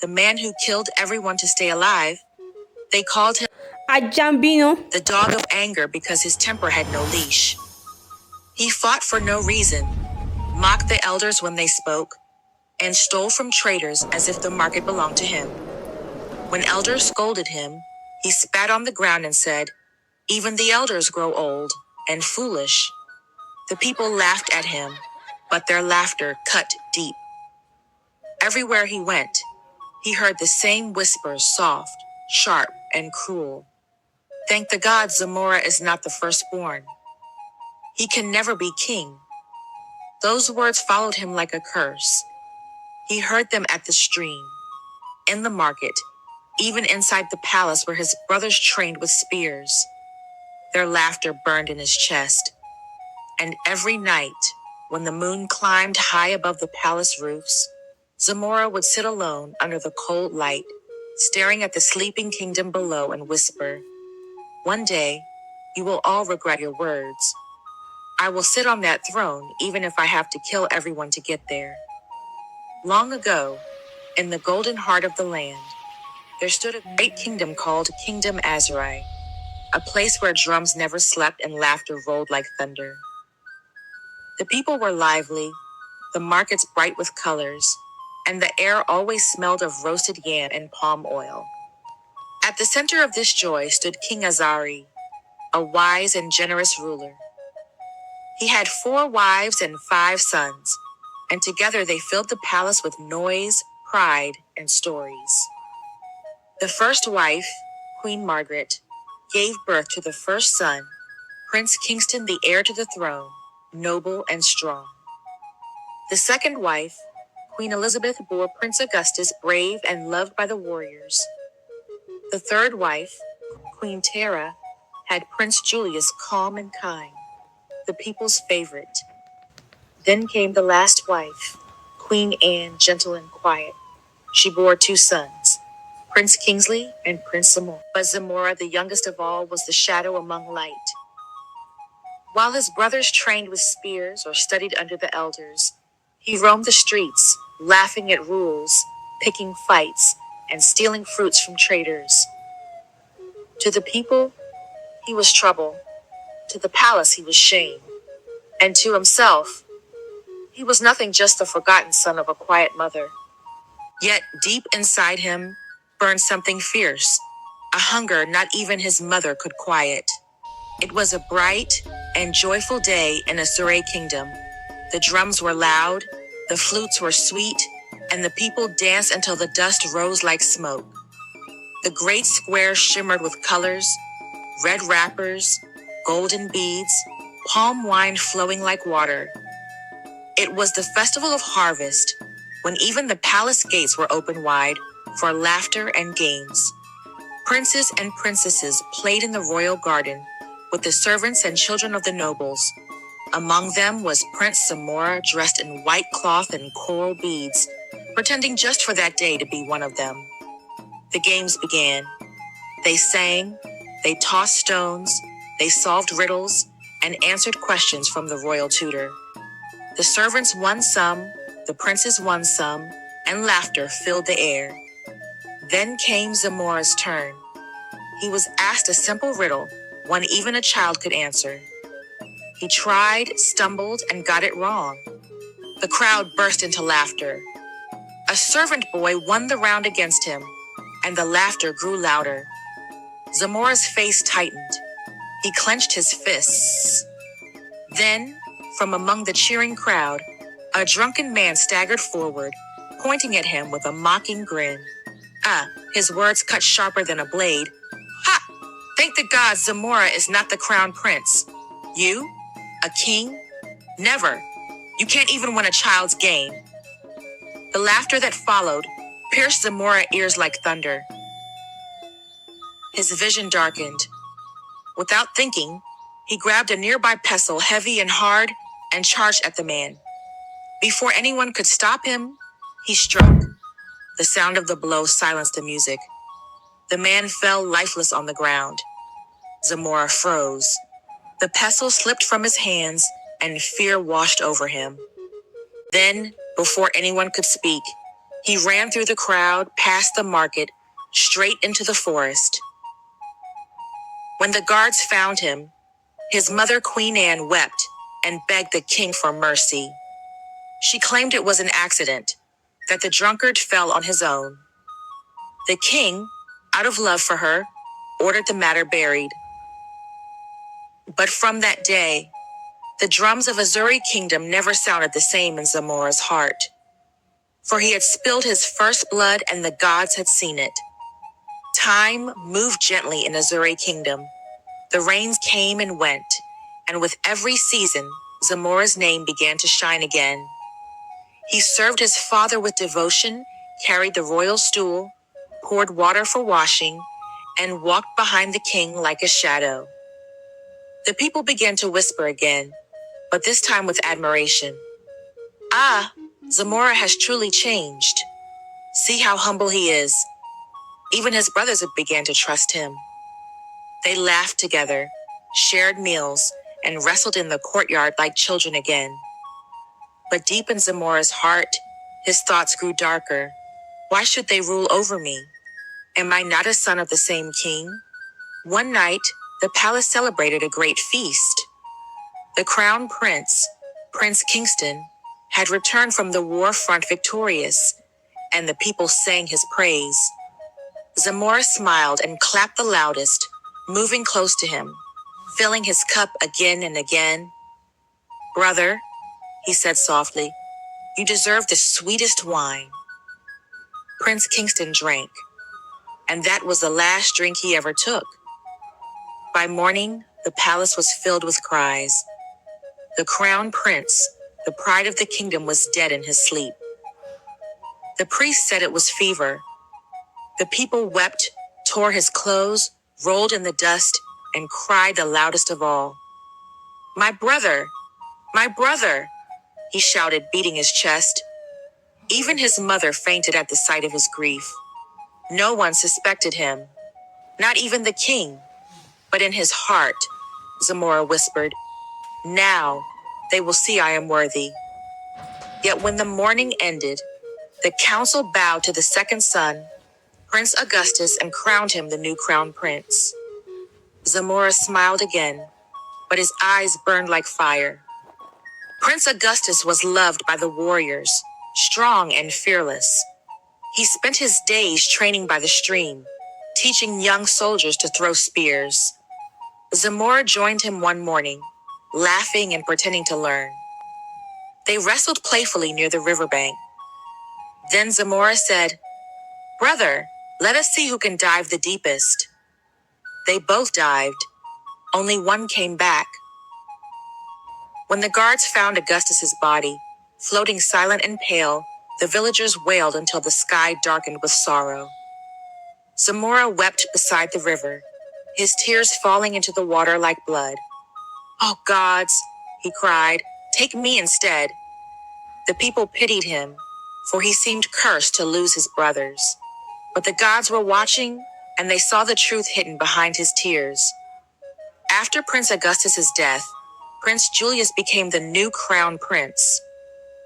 the man who killed everyone to stay alive. They called him Ajambino. the dog of anger because his temper had no leash. He fought for no reason, mocked the elders when they spoke, and stole from traders as if the market belonged to him. When elders scolded him, he spat on the ground and said, "Even the elders grow old and foolish." The people laughed at him, but their laughter cut deep. Everywhere he went, he heard the same whispers, soft, sharp, and cruel. Thank the gods Zamora is not the firstborn. He can never be king. Those words followed him like a curse. He heard them at the stream, in the market, even inside the palace where his brothers trained with spears. Their laughter burned in his chest. And every night, when the moon climbed high above the palace roofs, Zamora would sit alone under the cold light, staring at the sleeping kingdom below and whisper, "One day, you will all regret your words. I will sit on that throne even if I have to kill everyone to get there." Long ago, in the golden heart of the land, there stood a great kingdom called Kingdom Azurai, a place where drums never slept and laughter rolled like thunder. The people were lively, the markets bright with colors, and the air always smelled of roasted yam and palm oil. At the center of this joy stood King Azari, a wise and generous ruler. He had 4 wives and 5 sons, and together they filled the palace with noise, pride, and stories. The first wife, Queen Margaret, gave birth to the first son, Prince Kingston, the heir to the throne, noble and strong. The second wife, Queen Elizabeth, bore Prince Augustus, brave and loved by the warriors. The third wife, Queen Tara, had Prince Julius, calm and kind, the people's favorite. Then came the last wife, Queen Anne, gentle and quiet. She bore 2 sons, Prince Kingsley and Prince Zamora. But Zamora, the youngest of all, was the shadow among light. While his brothers trained with spears or studied under the elders, he roamed the streets, laughing at rules, picking fights, and stealing fruits from traders. To the people, he was trouble. To the palace, he was shame. And to himself, he was nothing, just the forgotten son of a quiet mother. Yet deep inside him burned something fierce, a hunger not even his mother could quiet. It was a bright and joyful day in a Surrey kingdom. The drums were loud, the flutes were sweet, and the people danced until the dust rose like smoke. The great square shimmered with colors, red wrappers, golden beads, palm wine flowing like water. It was the festival of harvest, when even the palace gates were open wide for laughter and games. Princes and princesses played in the royal garden with the servants and children of the nobles. Among them was Prince Zamora, dressed in white cloth and coral beads, pretending just for that day to be one of them. The games began. They sang, they tossed stones, they solved riddles, and answered questions from the royal tutor. The servants won some, the princes won some, and laughter filled the air. Then came Zamora's turn. He was asked a simple riddle, one even a child could answer. He tried, stumbled, and got it wrong. The crowd burst into laughter. A servant boy won the round against him, and the laughter grew louder. Zamora's face tightened. He clenched his fists. Then, from among the cheering crowd, a drunken man staggered forward, pointing at him with a mocking grin. His words cut sharper than a blade. "Ha! Thank the gods Zamora is not the crown prince. You? A king? Never. You can't even win a child's game." The laughter that followed pierced Zamora's ears like thunder. His vision darkened. Without thinking, he grabbed a nearby pestle, heavy and hard, and charged at the man. Before anyone could stop him, he struck. The sound of the blow silenced the music. The man fell lifeless on the ground. Zamora froze. The pestle slipped from his hands, and fear washed over him. Then, before anyone could speak, He ran through the crowd, past the market, straight into the forest. When the guards found him, his mother Queen Anne wept and begged the king for mercy. She claimed it was an accident, that the drunkard fell on his own. The king, out of love for her, ordered the matter buried. But from that day, the drums of Azuri kingdom never sounded the same in Zamora's heart. For he had spilled his first blood and the gods had seen it. Time moved gently in Azuri kingdom. The rains came and went, and with every season, Zamora's name began to shine again. He served his father with devotion, carried the royal stool, poured water for washing, and walked behind the king like a shadow. The people began to whisper again, but this time with admiration. Ah, Zamora has truly changed. See how humble he is. Even his brothers began to trust him. They laughed together, shared meals, and wrestled in the courtyard like children again. But deep in Zamora's heart, his thoughts grew darker. Why should they rule over me? Am I not a son of the same king? One night, the palace celebrated a great feast. The crown prince, Prince Kingston, had returned from the war front victorious, and the people sang his praise. Zamora smiled and clapped the loudest, moving close to him, filling his cup again and again. Brother, he said softly, you deserve the sweetest wine. Prince Kingston drank, and that was the last drink he ever took. By morning, the palace was filled with cries. The crown prince, the pride of the kingdom, was dead in his sleep. The priest said it was fever. The people wept, tore his clothes, rolled in the dust, and cried the loudest of all. My brother! My brother! He shouted, beating his chest. Even his mother fainted at the sight of his grief. No one suspected him, not even the king. But in his heart, Zamora whispered, now they will see I am worthy. Yet when the mourning ended, the council bowed to the second son, Prince Augustus, and crowned him the new crown prince. Zamora smiled again, but his eyes burned like fire. Prince Augustus was loved by the warriors, strong and fearless. He spent his days training by the stream, teaching young soldiers to throw spears. Zamora joined him one morning, laughing and pretending to learn. They wrestled playfully near the riverbank. Then Zamora said, Brother, let us see who can dive the deepest. They both dived. Only one came back. When the guards found Augustus's body, floating silent and pale, the villagers wailed until the sky darkened with sorrow. Zamora wept beside the river, his tears falling into the water like blood. Oh gods, he cried, take me instead. The people pitied him, for he seemed cursed to lose his brothers. But the gods were watching, and they saw the truth hidden behind his tears. After Prince Augustus's death, Prince Julius became the new crown prince.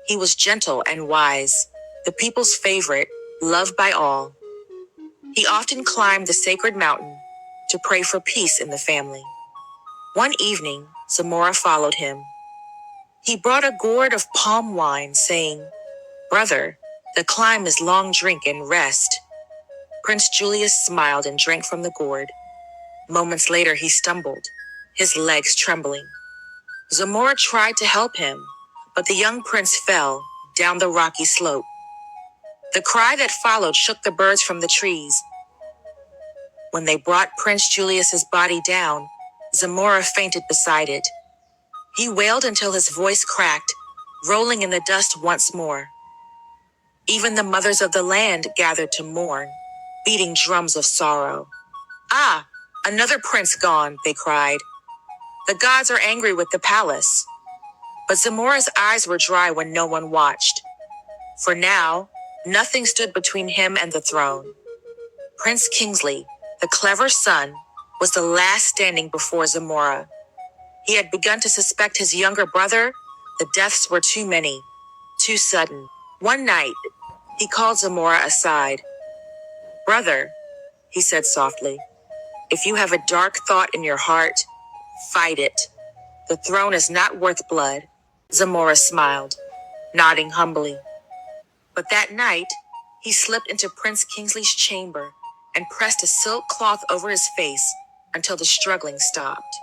He was gentle and wise, the people's favorite, loved by all. He often climbed the sacred mountain to pray for peace in the family. One evening, Zamora followed him. He brought a gourd of palm wine, saying, Brother, the climb is long drink and rest. Prince Julius smiled and drank from the gourd. Moments later, he stumbled, his legs trembling. Zamora tried to help him, but the young prince fell down the rocky slope. The cry that followed shook the birds from the trees. When they brought Prince Julius's body down, Zamora fainted beside it. He wailed until his voice cracked, rolling in the dust once more. Even the mothers of the land gathered to mourn, beating drums of sorrow. Ah, another prince gone, they cried. The gods are angry with the palace. But Zamora's eyes were dry when no one watched. For now, nothing stood between him and the throne. Prince Kingsley, the clever son, was the last standing before Zamora. He had begun to suspect his younger brother. The deaths were too many, too sudden. One night, He called Zamora aside. "Brother," he said softly, "if you have a dark thought in your heart, fight it. The throne is not worth blood." Zamora smiled, nodding humbly. But that night, he slipped into Prince Kingsley's chamber and pressed a silk cloth over his face until the struggling stopped.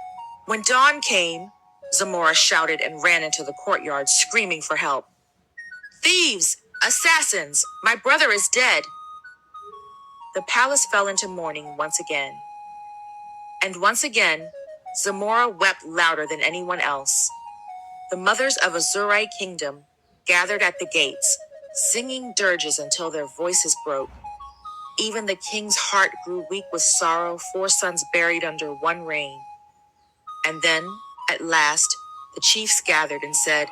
When dawn came, Zamora shouted and ran into the courtyard, screaming for help. "Thieves! Assassins! My brother is dead!" The palace fell into mourning once again. And once again, Zamora wept louder than anyone else. The mothers of Azurai Kingdom gathered at the gates, singing dirges until their voices broke. Even the king's heart grew weak with sorrow, 4 sons buried under one reign. And then, at last, the chiefs gathered and said,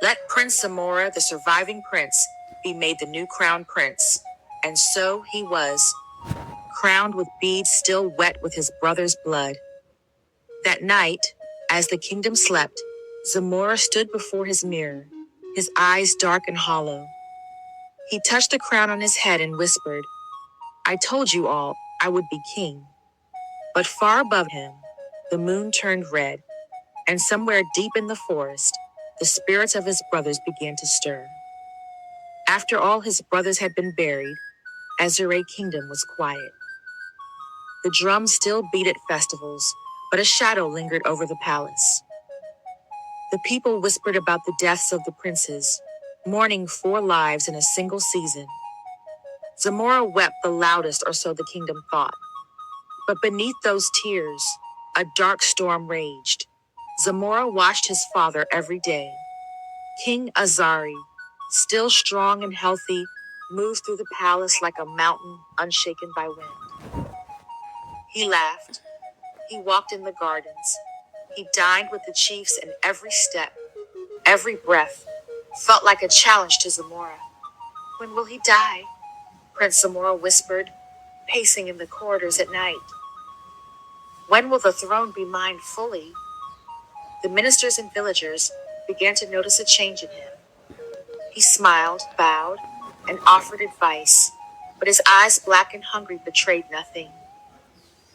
"Let Prince Zamora, the surviving prince, be made the new crown prince." And so he was, crowned with beads still wet with his brother's blood. That night, as the kingdom slept, Zamora stood before his mirror, his eyes dark and hollow. He touched the crown on his head and whispered, "I told you all I would be king." But far above him, the moon turned red, and somewhere deep in the forest, the spirits of his brothers began to stir. After all his brothers had been buried, Azurai Kingdom was quiet. The drums still beat at festivals, but a shadow lingered over the palace. The people whispered about the deaths of the princes, mourning 4 lives in a single season. Zamora wept the loudest, or so the kingdom thought. But beneath those tears, a dark storm raged. Zamora watched his father every day. King Azari, still strong and healthy, moved through the palace like a mountain unshaken by wind. He laughed. He walked in the gardens. He dined with the chiefs, and every step, every breath, felt like a challenge to Zamora. "When will he die?" Prince Zamora whispered, pacing in the corridors at night. "When will the throne be mine fully?" The ministers and villagers began to notice a change in him. He smiled, bowed, and offered advice, but his eyes, black and hungry, betrayed nothing.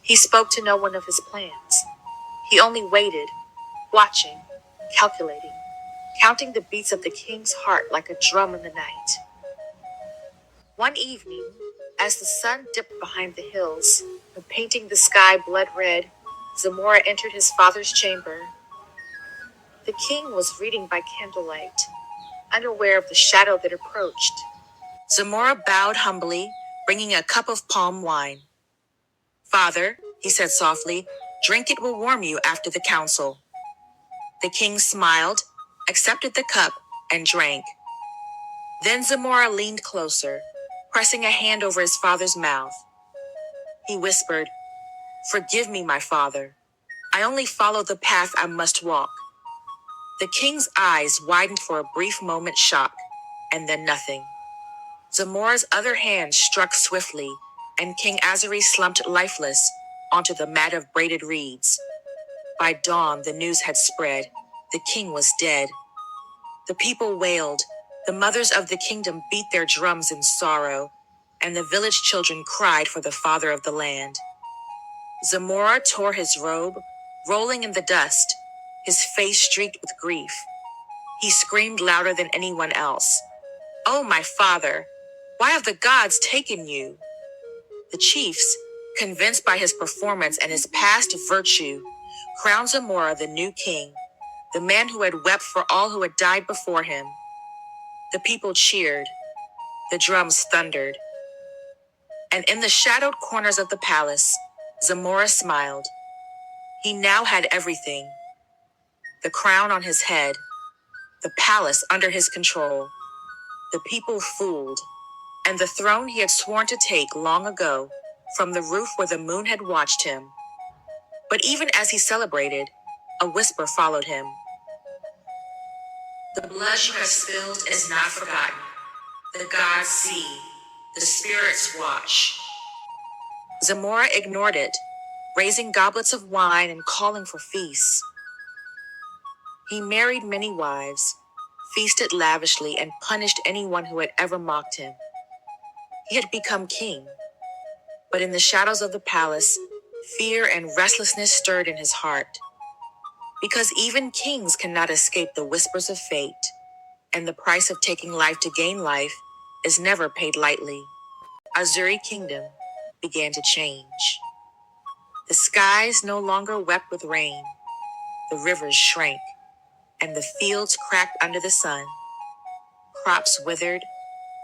He spoke to no one of his plans. He only waited, watching, calculating, counting the beats of the king's heart like a drum in the night. One evening, as the sun dipped behind the hills, and painting the sky blood red, Zamora entered his father's chamber. The king was reading by candlelight, unaware of the shadow that approached. Zamora bowed humbly, bringing a cup of palm wine. "Father," he said softly, "drink, it will warm you after the council." The king smiled, accepted the cup, and drank. Then Zamora leaned closer, pressing a hand over his father's mouth. He whispered, "Forgive me, my father. I only follow the path I must walk." The king's eyes widened for a brief moment, shock, and then nothing. Zamora's other hand struck swiftly, and King Azari slumped lifeless onto the mat of braided reeds. By dawn, the news had spread. The king was dead. The people wailed. The mothers of the kingdom beat their drums in sorrow, and the village children cried for the father of the land. Zamora tore his robe, rolling in the dust, his face streaked with grief. He screamed louder than anyone else. "Oh, my father, why have the gods taken you?" The chiefs, convinced by his performance and his past virtue, crowned Zamora the new king, the man who had wept for all who had died before him. The people cheered. The drums thundered. And in the shadowed corners of the palace, Zamora smiled. He now had everything. The crown on his head, the palace under his control, the people fooled, and the throne he had sworn to take long ago from the roof where the moon had watched him. But even as he celebrated, a whisper followed him. "The blood you have spilled is not forgotten. The gods see. The spirits watch." Zamora ignored it, raising goblets of wine and calling for feasts. He married many wives, feasted lavishly, and punished anyone who had ever mocked him. He had become king, but in the shadows of the palace, fear and restlessness stirred in his heart. Because even kings cannot escape the whispers of fate, and the price of taking life to gain life is never paid lightly. Azuri Kingdom began to change. The skies no longer wept with rain, the rivers shrank, and the fields cracked under the sun. Crops withered,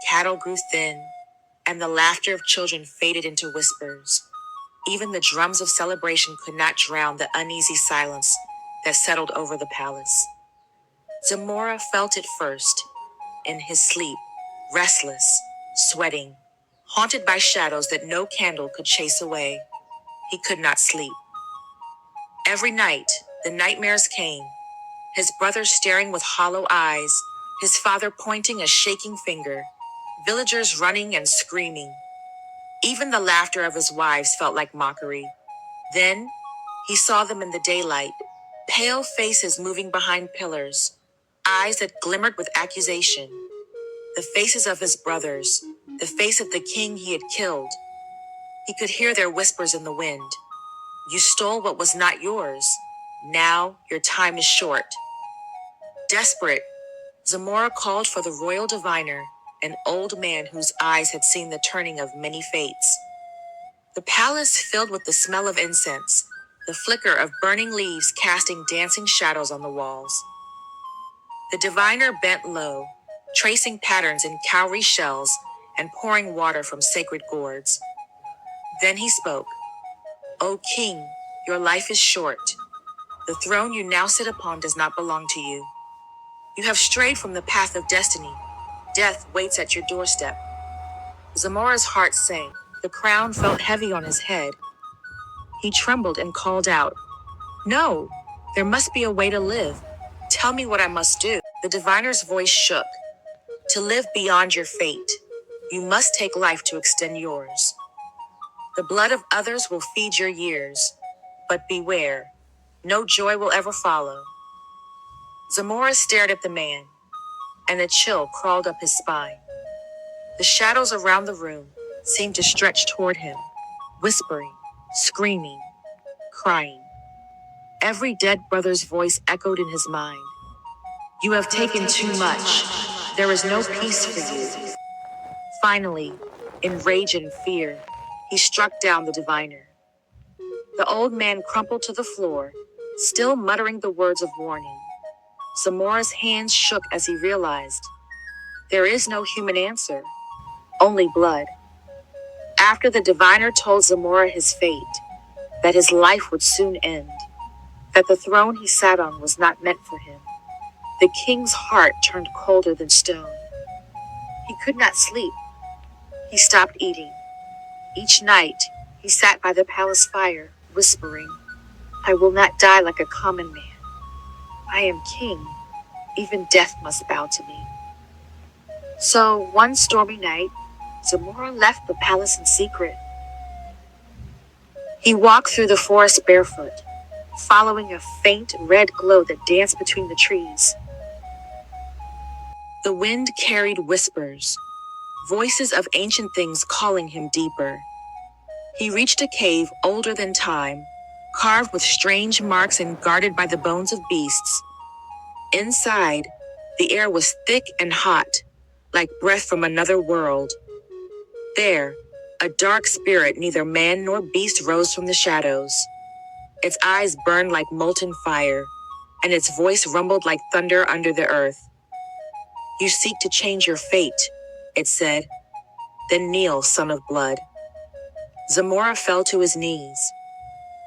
cattle grew thin, and the laughter of children faded into whispers. Even the drums of celebration could not drown the uneasy silence that settled over the palace. Zamora felt it first, in his sleep, restless, sweating, haunted by shadows that no candle could chase away. He could not sleep. Every night, the nightmares came, his brother staring with hollow eyes, his father pointing a shaking finger, villagers running and screaming. Even the laughter of his wives felt like mockery. Then, he saw them in the daylight, pale faces moving behind pillars, eyes that glimmered with accusation. The faces of his brothers, the face of the king he had killed. He could hear their whispers in the wind. You stole what was not yours. Now your time is short. Desperate, Zamora called for the royal diviner, an old man whose eyes had seen the turning of many fates. The palace filled with the smell of incense, the flicker of burning leaves casting dancing shadows on the walls. The diviner bent low, tracing patterns in cowrie shells and pouring water from sacred gourds. Then he spoke. O king, your life is short. The throne you now sit upon does not belong to you. You have strayed from the path of destiny. Death waits at your doorstep. Zamora's heart sank. The crown felt heavy on his head. He trembled and called out, No, there must be a way to live. Tell me what I must do. The diviner's voice shook. To live beyond your fate, you must take life to extend yours. The blood of others will feed your years, but beware, no joy will ever follow. Zamora stared at the man, and a chill crawled up his spine. The shadows around the room seemed to stretch toward him, whispering, screaming, crying. Every dead brother's voice echoed in his mind. You have taken too much. There is no peace for you. Finally, in rage and fear, he struck down the diviner. The old man crumpled to the floor, still muttering the words of warning. Zamora's hands shook as he realized, there is no human answer, only blood. After the diviner told Zamora his fate, that his life would soon end, that the throne he sat on was not meant for him, the king's heart turned colder than stone. He could not sleep. He stopped eating. Each night, he sat by the palace fire, whispering, I will not die like a common man. I am king. Even death must bow to me. So, one stormy night, Zamora left the palace in secret. He walked through the forest barefoot, following a faint red glow that danced between the trees. The wind carried whispers, voices of ancient things calling him deeper. He reached a cave older than time, carved with strange marks and guarded by the bones of beasts. Inside, the air was thick and hot, like breath from another world. There, a dark spirit neither man nor beast rose from the shadows. Its eyes burned like molten fire, and its voice rumbled like thunder under the earth. You seek to change your fate, it said. Then kneel, son of blood. Zamora fell to his knees.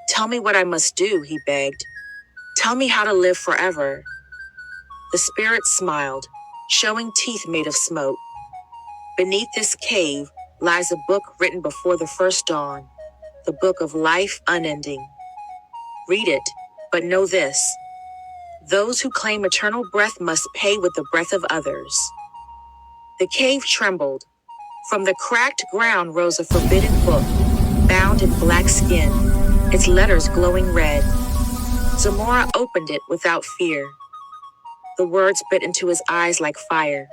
Tell me what I must do, he begged. Tell me how to live forever. The spirit smiled, showing teeth made of smoke. Beneath this cave lies a book written before the first dawn, the book of life unending. Read it, but know this. Those who claim eternal breath must pay with the breath of others. The cave trembled. From the cracked ground rose a forbidden book, bound in black skin, its letters glowing red. Zamora opened it without fear. The words bit into his eyes like fire.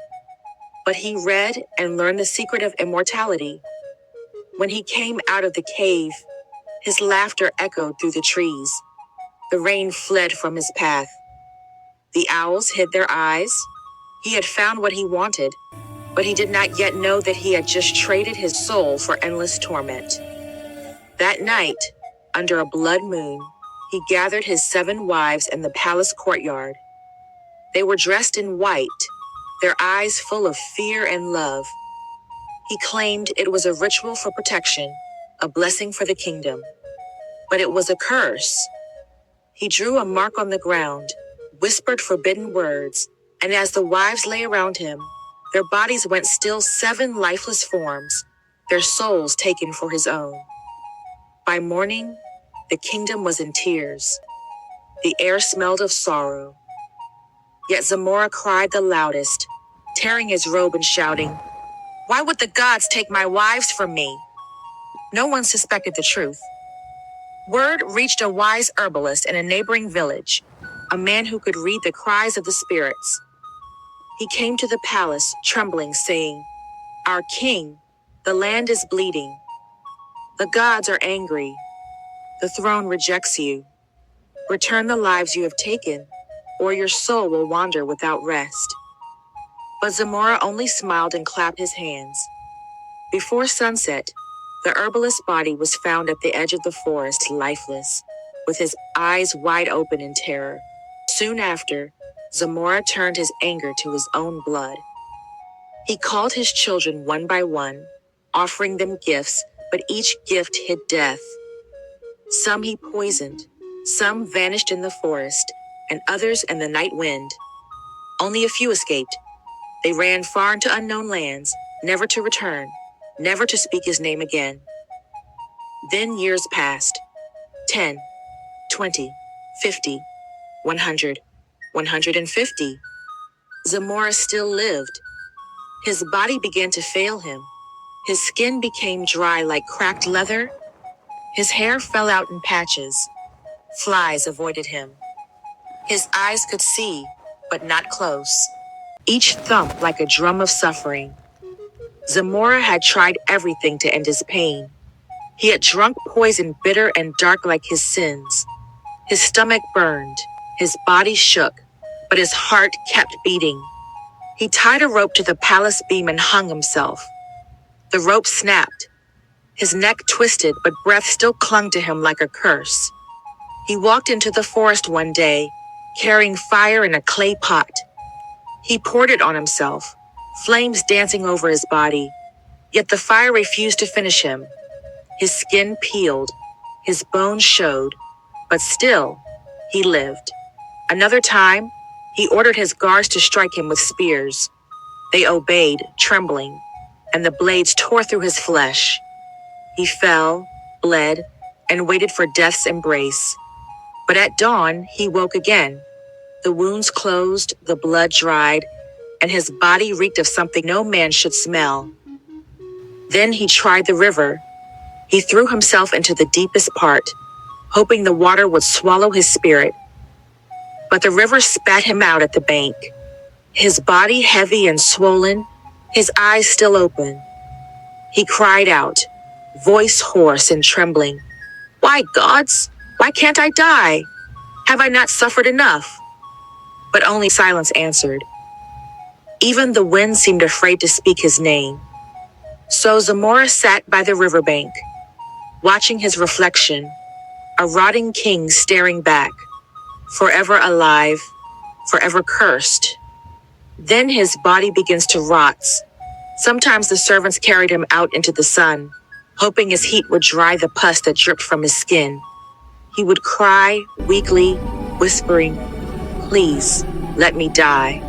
But he read and learned the secret of immortality. When he came out of the cave, his laughter echoed through the trees. The rain fled from his path. The owls hid their eyes. He had found what he wanted, but he did not yet know that he had just traded his soul for endless torment. That night, under a blood moon, he gathered his 7 wives in the palace courtyard. They were dressed in white, their eyes full of fear and love. He claimed it was a ritual for protection, a blessing for the kingdom. But it was a curse. He drew a mark on the ground, whispered forbidden words, and as the wives lay around him, their bodies went still 7 lifeless forms, their souls taken for his own. By morning, the kingdom was in tears. The air smelled of sorrow. Yet Zamora cried the loudest, tearing his robe and shouting, "Why would the gods take my wives from me?" No one suspected the truth. Word reached a wise herbalist in a neighboring village, a man who could read the cries of the spirits. He came to the palace, trembling, saying, "Our king, the land is bleeding. The gods are angry. The throne rejects you. Return the lives you have taken, or your soul will wander without rest." But Zamora only smiled and clapped his hands. Before sunset, the herbalist's body was found at the edge of the forest, lifeless, with his eyes wide open in terror. Soon after, Zamora turned his anger to his own blood. He called his children one by one, offering them gifts, but each gift hid death. Some he poisoned, some vanished in the forest, and others in the night wind. Only a few escaped. They ran far into unknown lands, never to return, never to speak his name again. Then years passed. 10, 20, 50, 100, 150. Zamora still lived. His body began to fail him. His skin became dry like cracked leather. His hair fell out in patches. Flies avoided him. His eyes could see, but not close. Each thump like a drum of suffering. Zamora had tried everything to end his pain. He had drunk poison bitter and dark like his sins. His stomach burned, his body shook, but his heart kept beating. He tied a rope to the palace beam and hung himself. The rope snapped. His neck twisted, but breath still clung to him like a curse. He walked into the forest one day, carrying fire in a clay pot. He poured it on himself, flames dancing over his body. Yet the fire refused to finish him. His skin peeled, his bones showed, but still, he lived. Another time, he ordered his guards to strike him with spears. They obeyed, trembling, and the blades tore through his flesh. He fell, bled, and waited for death's embrace. But at dawn, he woke again. The wounds closed, the blood dried, and his body reeked of something no man should smell. Then he tried the river. He threw himself into the deepest part, hoping the water would swallow his spirit. But the river spat him out at the bank. His body heavy and swollen, his eyes still open. He cried out, voice hoarse and trembling, "Why, gods? Why can't I die? Have I not suffered enough?" But only silence answered. Even the wind seemed afraid to speak his name. So Zamora sat by the riverbank, watching his reflection, a rotting king staring back, forever alive, forever cursed. Then his body begins to rot. Sometimes the servants carried him out into the sun, hoping his heat would dry the pus that dripped from his skin. He would cry weakly, whispering, "Please, let me die."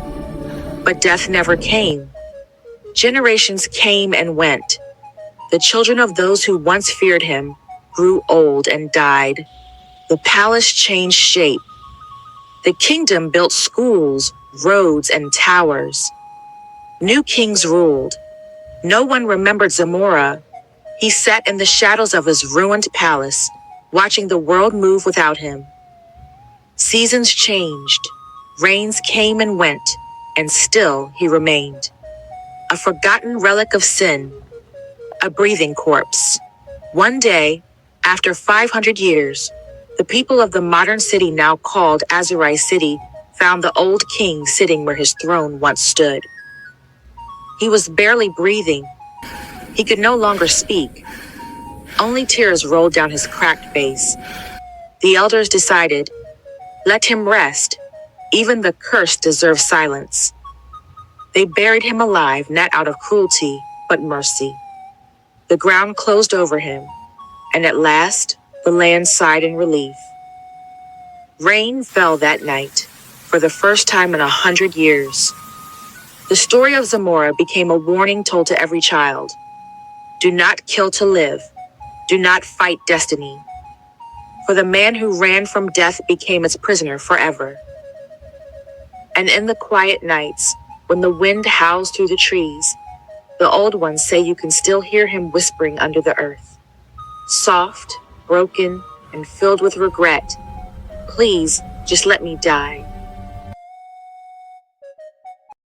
But death never came. Generations came and went. The children of those who once feared him grew old and died. The palace changed shape. The kingdom built schools, roads, and towers. New kings ruled. No one remembered Zamora. He sat in the shadows of his ruined palace, watching the world move without him. Seasons changed. Rains came and went, and still he remained. a forgotten relic of sin, a breathing corpse. One day, after 500 years, the people of the modern city now called Azurai City found the old king sitting where his throne once stood. He was barely breathing. He could no longer speak. Only tears rolled down his cracked face. The elders decided, let him rest. Even the cursed deserves silence. They buried him alive, not out of cruelty, but mercy. The ground closed over him, and at last, the land sighed in relief. Rain fell that night, for the first time in 100 years. The story of Zamora became a warning told to every child. Do not kill to live. Do not fight destiny. For the man who ran from death became its prisoner forever. And in the quiet nights, when the wind howls through the trees, the old ones say you can still hear him whispering under the earth. Soft, broken, and filled with regret. Please, just let me die.